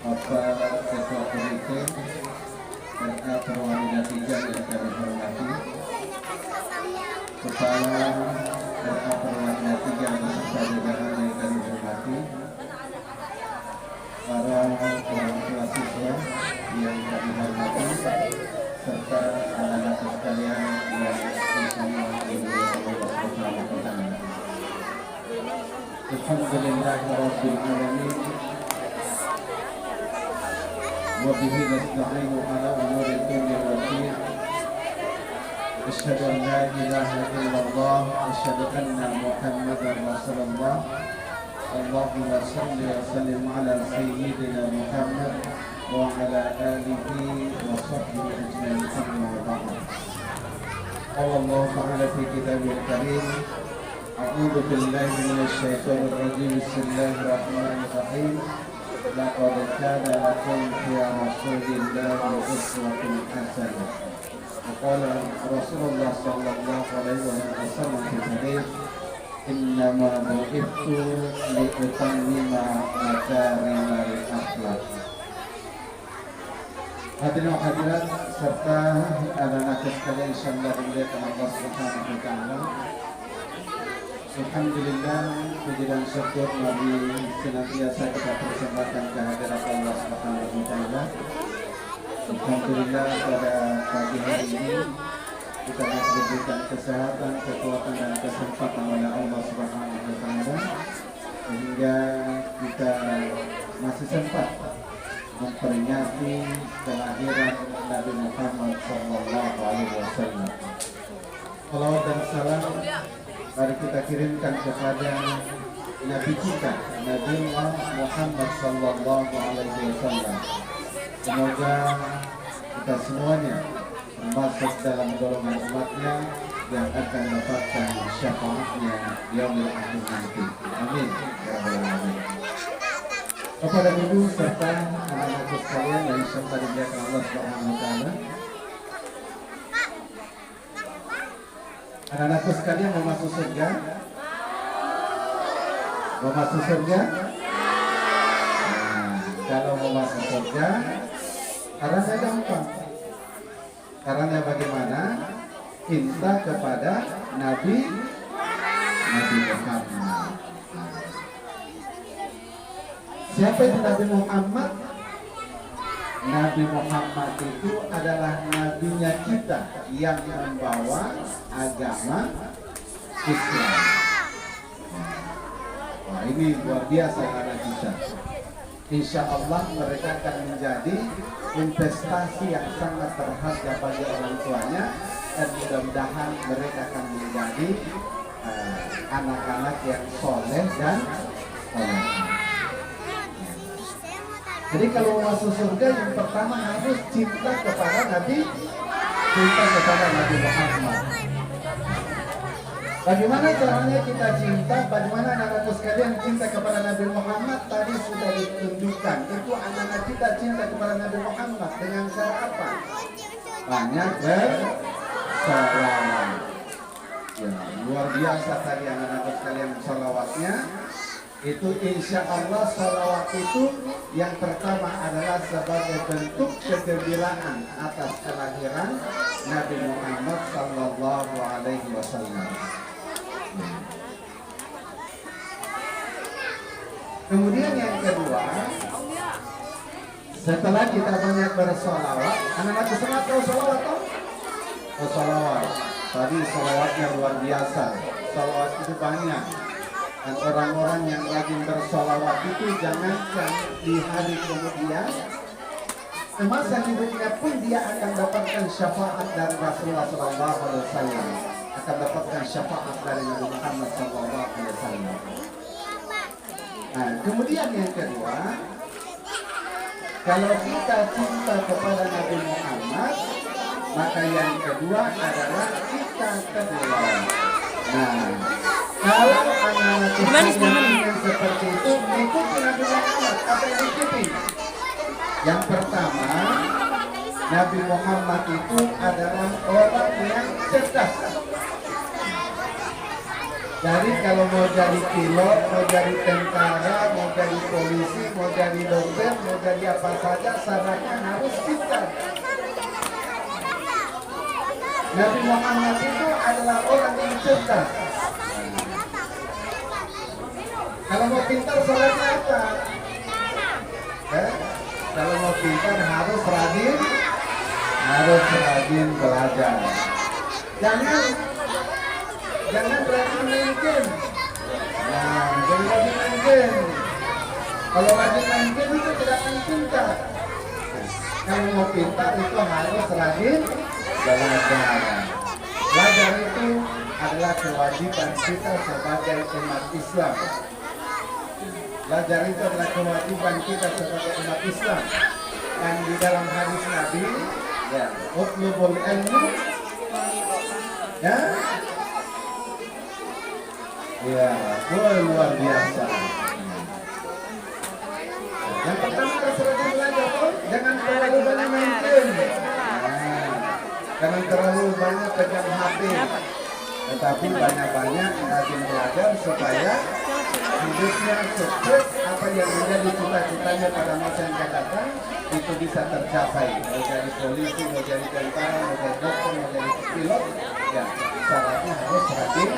Bapak Ketua Komite RA Perwakilan 3 yang kami hormati, Kepala RA Perwakilan 3 beserta jajaran yang kami hormati, para orang tua siswa yang kami hormati, serta anak-anak sekalian yang bersama dimuliakan Allah Subhanahu wa Ta'ala. Alhamdulillahirabbil alamin. Wa bihi nasta'inu ala umuri dunya wad din. Asyhadu an la ilaha illallah wa asyhadu anna Muhammadar Rasulullah. Allahumma shalli wa sallim ala sayyidina Muhammad wa ala alihi wa sahbihi ajma'in, amma ba'd. Qala Allah ta'ala fi kitabil karim, a'udzu billahi minasy syaithanir rajim. Bismillahirrahmanirrahim. Laqad kana lakum fi rasulillahi uswatun hasanah. Qala Rasulullah sallallahu alaihi wasallam fi hadits, innama bu'ithtu liutammima makarimal akhlaq. Hadirin hadirat serta anak-anak sekalian insyaallah dimuliakan Allah Subhanahu wa Ta'ala. Alhamdulillah, puji dan syukur Nabi senantiasa kita persembahkan kehadirat Allah Subhanahu wa Ta'ala. Alhamdulillah pada pagi hari ini kita masih diberikan kesehatan, kekuatan dan kesempatan oleh Allah Subhanahu wa Ta'ala sehingga kita masih sempat memperingati kelahiran Nabi Muhammad sallallahu alaihi wasallam. Salawat dan salam mari kita kirimkan kepada Nabi kita, Nabi Muhammad sallallahu alaihi wasallam. Semoga kita semuanya masuk dalam golongan umatnya yang akan mendapatkan syafaatnya yaumil akhir nanti. Amin. Ya rabbal alamin. Kepada ibu serta anak-anak sekalian yang serta dimuliakan Allah Subhanahu wa Ta'ala. Anak-anak sekalian mau masuk surga? Mau masuk surga? Nah, kalau mau masuk surga, caranya gampang. Caranya bagaimana? Cinta kepada Nabi Muhammad. Siapa itu Nabi Muhammad? Nabi Muhammad itu adalah nabinya kita yang membawa agama Islam. Wah, ini luar biasa anak kita. Insya Allah mereka akan menjadi investasi yang sangat berharga bagi orang tuanya, dan mudah-mudahan mereka akan menjadi anak-anak yang soleh dan soleh. Jadi kalau masuk surga yang pertama harus cinta kepada Nabi Muhammad. Bagaimana caranya kita cinta? Bagaimana anak-anak sekalian cinta kepada Nabi Muhammad? Tadi sudah ditunjukkan. Itu anak-anak kita cinta kepada Nabi Muhammad dengan cara apa? Banyak bersalawat. Ya, luar biasa tadi anak-anak sekalian salawatnya. Itu insya Allah salawat itu yang pertama adalah sebagai bentuk kegembiraan atas kelahiran Nabi Muhammad sallallahu alaihi wasallam. Kemudian yang kedua, setelah kita banyak bersalawat, anak-anak semangat tahu salawat toh? Oh, salawat. Tadi salawatnya luar biasa. Salawat itu banyak. Dan orang-orang yang rajin bersalawat itu jangankan di hari kemudian, semasa hidupnya pun dia akan dapatkan syafaat dari Rasulullah SAW, akan dapatkan syafaat dari Nabi Muhammad SAW. Nah, kemudian yang kedua, kalau kita cinta kepada Nabi Muhammad, maka yang kedua adalah kita kedua. Nah, kalau anak-anak yang seperti itu ikuti Nabi Muhammad, apa yang diikuti? Yang pertama, Nabi Muhammad itu adalah orang yang cerdas. Jadi kalau mau jadi pilot, mau jadi tentara, mau jadi polisi, mau jadi dokter, mau jadi apa saja, syaratnya harus pintar. Nabi Muhammad itu adalah orang yang cerdas. Kalau mau pintar syaratnya apa? Kalau mau pintar harus rajin belajar. Jangan rajin main game. Nah, jangan rajin main game. Kalau rajin main game itu tidak akan pintar. Kalau mau pintar itu harus rajin belajar. Belajar itu adalah kewajiban kita sebagai umat Islam. Belajar itu adalah kewajiban kita sebagai umat Islam. Dan di dalam hadis Nabi, ya, utlubul ilmu, ya, ya, luar biasa. Yang pertama harus rajin belajar, jangan terlalu banyak main game, jangan terlalu banyak pegang HP, tetapi banyak-banyak rajin belajar supaya hidupnya sukses. Apa yang menjadi cita-citanya pada masa yang akan datang itu bisa tercapai. Mau jadi polisi, mau jadi tentara, mau jadi dokter, mau jadi pilot, ya syaratnya harus rajin.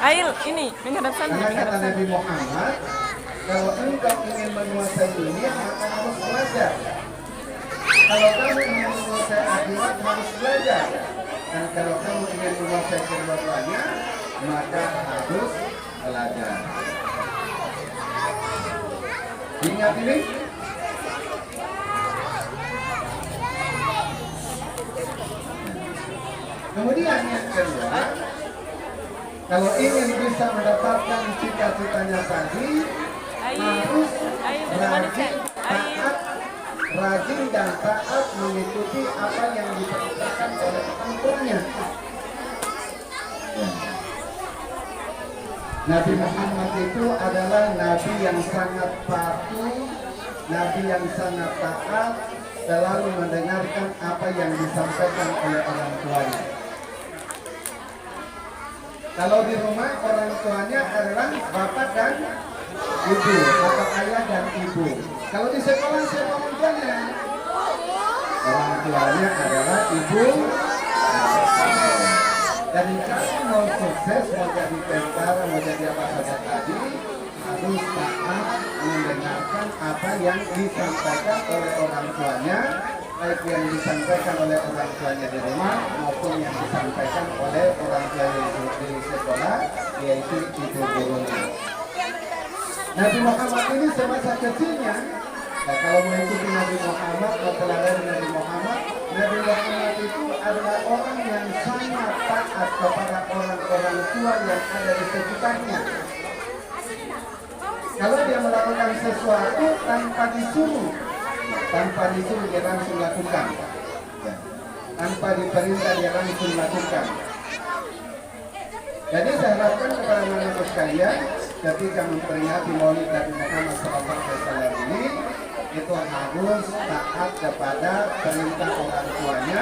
Ail, ini menghadap sana. Karena kata Nabi Muhammad, kalau engkau ingin menguasai dunia maka harus belajar. Kalau kamu ingin menguasai akhirat harus belajar. Dan kalau kamu ingin menguasai kedua-duanya maka harus belajar. Ingat ini. Kemudian yang kedua, kalau ingin bisa mendapatkan cita-citanya tadi, harus rajin dan taat mengikuti apa yang diperintahkan oleh orang tuanya. Nabi Muhammad itu adalah Nabi yang sangat patuh, Nabi yang sangat taat, selalu mendengarkan apa yang disampaikan oleh orang tuanya. Kalau di rumah orang tuanya adalah bapak dan ibu, bapak ayah dan ibu. Kalau di sekolah siapa orang tuanya? Orang tuanya adalah ibu. Dan kalau mau sukses, mau jadi tentara, mau jadi apa saja tadi, harus taat mendengarkan apa yang disampaikan oleh orang tuanya, baik yang disampaikan oleh orang tuanya di rumah maupun yang disampaikan oleh orang tuanya di sekolah, yaitu ibu gurunya. Nabi Muhammad ini semasa kecilnya, nah kalau mengikuti Nabi Muhammad, teladan Nabi Muhammad itu adalah orang yang sangat taat kepada orang-orang tua yang ada di sekitarnya. Kalau dia melakukan sesuatu tanpa disuruh dia langsung lakukan. Tanpa diperintah dia langsung lakukan. Jadi saya harapkan kepada anak-anak sekalian, ketika memperingati Maulid Nabi Muhammad SAW ini, itu harus taat kepada perintah orang tuanya,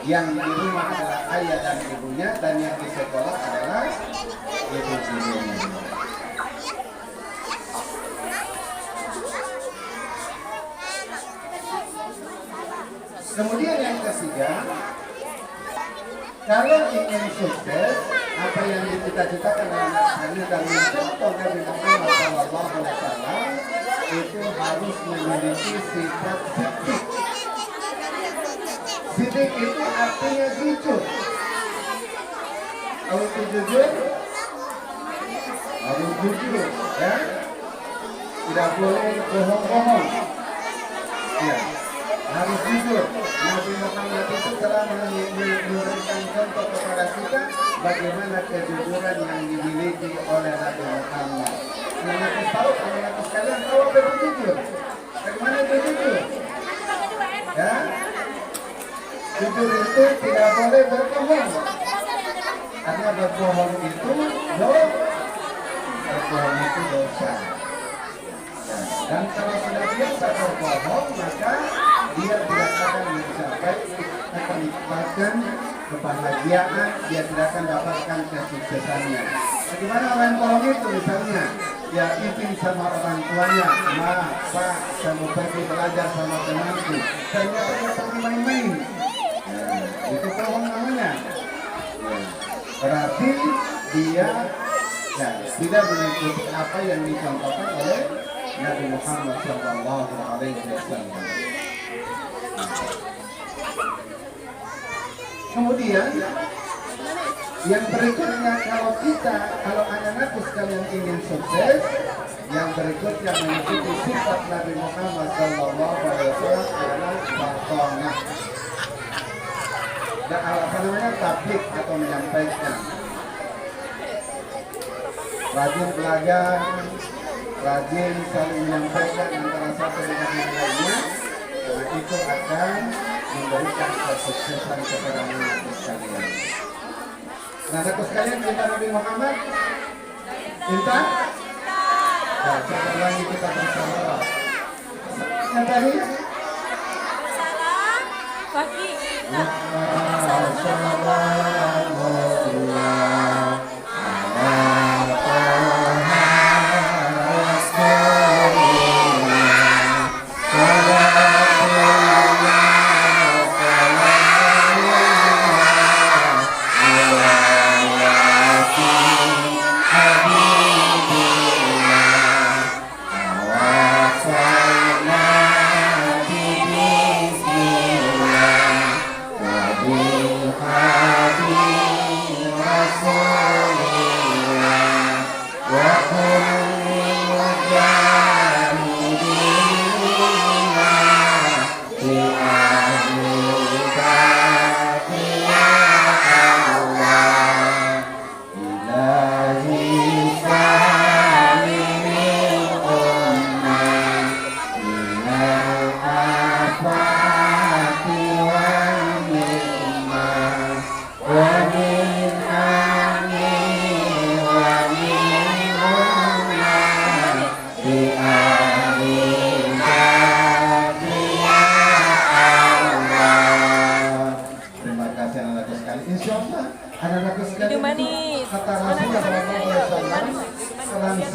yang di rumah adalah ayah dan ibunya, dan yang di sekolah adalah ibu gurunya. Kemudian yang ketiga, kalau ingin sukses, apa yang dicita-citakan oleh Nabi dan mencontoh Nabi Muhammad SAW itu harus memiliki sifat sidik. Sidik itu artinya jujur. Kalau itu jujur, harus jujur, ya. Tidak boleh bohong-bohong. Ya, harus jujur. Nabi Muhammad itu telah memberikan contoh kepada kita bagaimana kejujuran yang dimiliki oleh Nabi Muhammad. Anak-anak sekalian tahu apa itu jujur? Bagaimana itu jujur? Ya, jujur itu tidak boleh berbohong. Karena berbohong itu dosa. Dan kalau sudah biasa berbohong, maka dia tidak akan mencapai kenikmatan kebahagiaan, dia tidak akan dapatkan kesuksesannya. Bagaimana orang tolong itu misalnya, ya izin sama orang tuanya, ma, pak, saya mau pergi belajar sama temanku, ternyata dia pergi main-main. Nah, itu bohong namanya. Ya, berarti dia ya, tidak mengikuti apa yang dicontohkan oleh Nabi Muhammad SAW. Kemudian yang berikutnya, kalau anak-anakku sekalian ingin sukses, yang berikutnya mengikuti sifat Nabi Muhammad SAW adalah batonah. Dan apa namanya, tablik atau menyampaikan. Rajin belajar, rajin saling menyampaikan antara satu dengan yang lainnya, karena itu akan memberikan kesuksesan kepada anak-anak sekalian. Nah, anak sekalian, cinta Nabi Muhammad, cinta? Nah, coba lagi kita bersama. Yang tadi? Pagi.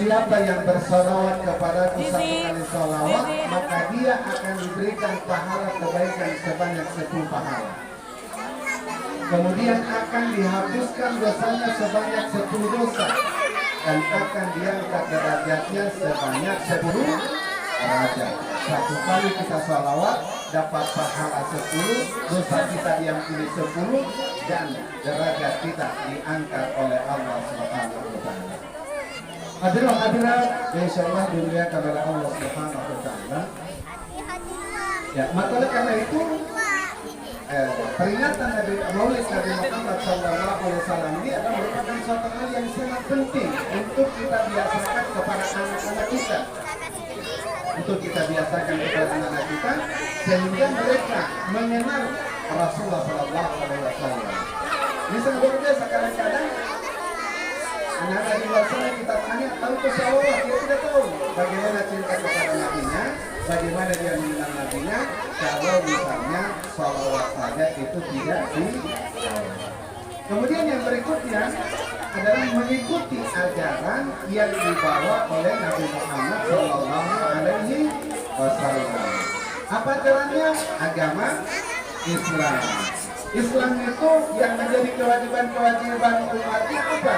Siapa yang bersolawat kepadaku satu kali solawat, maka dia akan diberikan pahala kebaikan sebanyak 10 pahala. Kemudian akan dihapuskan dosanya sebanyak 10 dosa, dan akan diangkat derajatnya sebanyak 10 derajat. Satu kali kita solawat dapat pahala 10, dosa kita diampuni 10, dan derajat kita diangkat oleh Allah Subhanahu wa Ta'ala. Hadirat insyaallah dunia kepada Allah Subhanahu wa Ta'ala. Ya, maka karena itu peringatan Nabi Maulid Nabi Muhammad SAW ini adalah merupakan suatu hal yang sangat penting untuk kita biasakan kepada anak-anak kita. Untuk kita biasakan kepada anak-anak kita sehingga mereka mengenal Rasulullah SAW. Ini sangat luar biasa. Kadang-kadang anak-anak di luar sana kita tanya, tahu ke salawat? Dia tidak tahu bagaimana cinta kepada nabinya, bagaimana dia mengenal nabinya. Kalau misalnya salawat saja itu tidak di. Kemudian yang berikutnya adalah mengikuti ajaran yang dibawa oleh Nabi Muhammad SAW. Apa ajarannya? Agama Islam. Islam itu yang menjadi kewajiban-kewajiban umatnya apa?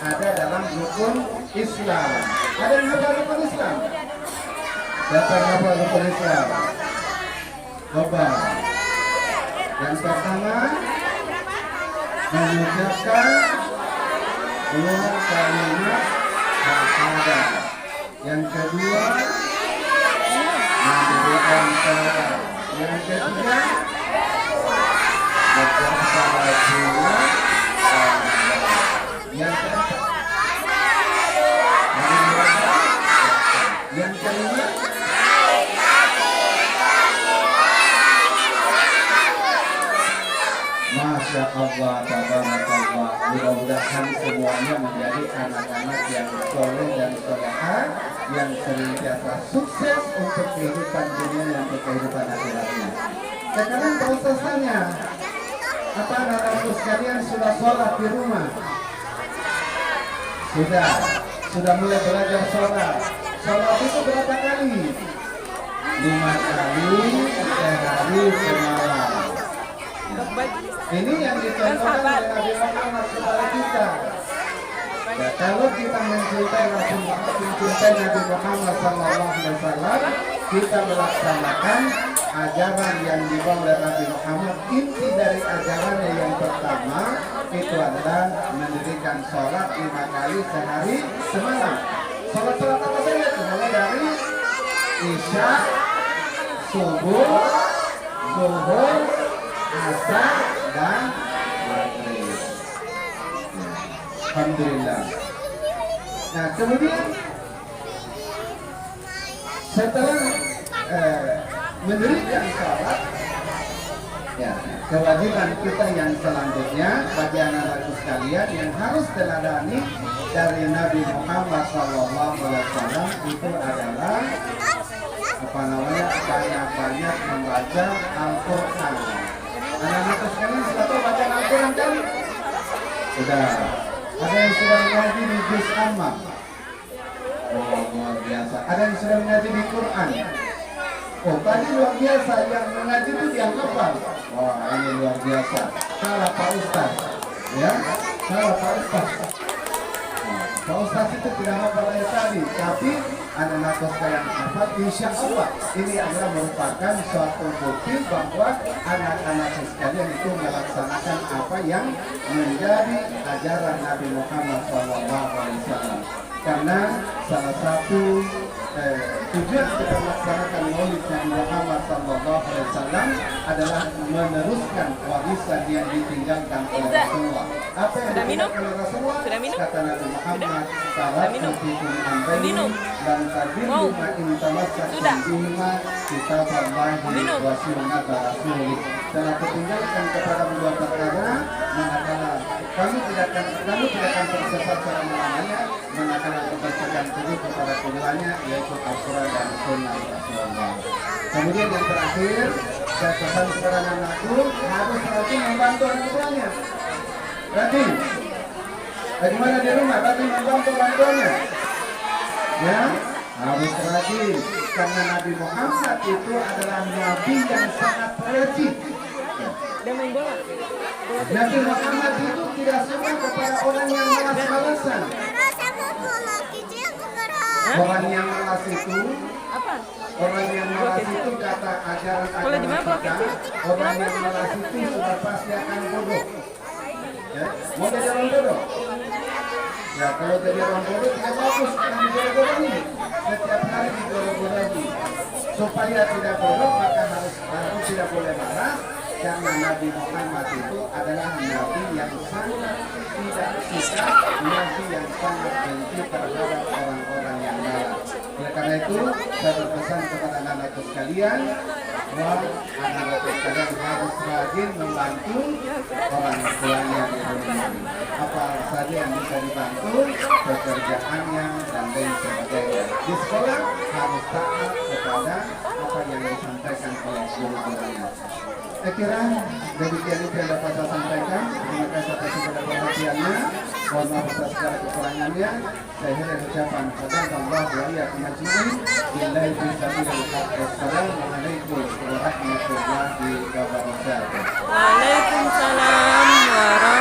Ada dalam rukun Islam. Ada yang apa rukun Islam? Siapa yang apa rukun Islam? Coba. Yang pertama, mengucapkan 2 kalimat syahadat. Yang kedua, mendoakan salat. Yang ketiga, berpuasa Rasulullah. Yang keempat, yang kelima, Masya Allah, tabarakallah. Mudah-mudahan semuanya menjadi anak-anak yang soleh dan solehah, yang senantiasa sukses untuk kehidupan dunia dan untuk kehidupan akhiratnya. Sekarang prosesnya Apa anak-anakku sekalian sudah sholat di rumah? Sudah mulai belajar sholat. Sholat itu berapa kali? 5 kali sehari semalam. Ini yang dicontohkan oleh Nabi Muhammad kepada kita. Ya, kalau kita mencintai Nabi Muhammad SAW, kita melaksanakan ajaran yang dibawa oleh Nabi Muhammad. Inti dari ajarannya yang pertama itu adalah mendirikan sholat 5 kali sehari semalam. Sholat apa saja? Mulai dari isya, subuh, zuhur, asar, dan maghrib. Alhamdulillah. Nah, kemudian setelah mendirikan sholat, ya, kewajiban kita yang selanjutnya bagi anak-anakku sekalian yang harus teladani dari Nabi Muhammad SAW itu adalah banyak-banyak membaca Al-Quran. Anak-anakku sekalian sudah tahu baca Al-Quran kan? Sudah. Ada yang sudah mengaji di juz amma? Oh, luar biasa. Ada yang sudah mengaji di Quran? Oh, tadi luar biasa. Yang mengaji itu yang hafal. Wah, ini luar biasa. Salah Pak Ustaz. Ya, salah Pak Ustaz. Pak Ustaz itu tidak hafal ayat tadi, tapi anak-anak sekalian hafal. Insya Allah ini adalah merupakan suatu bukti bahwa anak-anak sekalian itu melaksanakan apa yang menjadi ajaran Nabi Muhammad SAW. Karena salah satu tujuan kita melaksanakan Maulid Nabi Muhammad SAW adalah meneruskan warisan yang ditinggalkan oleh Rasulullah. Apa yang ditinggalkan oleh Rasulullah? Kata Nabi Muhammad, "Taraktukum amrayni lan tadillu ma in tamassaktum bihima kitaballahi wa sunnata rasulih." Telah kutinggalkan kepada dua perkara, manakala kamu tidak akan tersesat selama-lamanya, manakala berpegang teguh kepada keduanya, yaitu Al-Quran dan Sunnah Rasulullah. Kemudian yang terakhir, saya pesan kepada anakku harus rajin membantu orang tuanya. Rajin. Bagaimana di rumah? Rajin membantu orang tuanya. Ya, harus rajin. Karena Nabi Muhammad itu adalah Nabi yang sangat rajin. Dia main bola. Nabi Muhammad itu tidak suka kepada orang yang malas-malasan. Orang yang malas itu, Apa? orang yang malas itu kata ajaran agama kita, orang yang malas itu sudah pasti akan bodoh. Ya, mau jadi orang bodoh? Ya, kalau jadi orang bodoh tidak bagus, jangan dibodoh-bodohi. Setiap hari dibodoh-bodohi. Supaya tidak bodoh, maka harus tidak boleh marah. Karena Nabi Muhammad itu adalah Nabi yang sangat tidak suka, Nabi yang sangat benci terhadap orang-orang yang malas. Oleh karena itu, saya berpesan kepada anak-anakku sekalian bahwa anak-anakku sekalian harus rajin membantu orang tuanya di rumah. Apa saja yang bisa dibantu, pekerjaannya dan lain sebagainya. Di sekolah harus taat kepada apa yang disampaikan oleh guru-gurunya. Saya kira demikian itu yang dapat saya sampaikan. Terima kasih atas segala perhatiannya. Mohon maaf atas segala kekurangannya. Saya akhiri ucapan Allah wa iyyakum ajma'in. Billahi taufiq. Wassalamualaikum warahmatullahi wabarakatuh. Waalaikumsalam warahmatullahi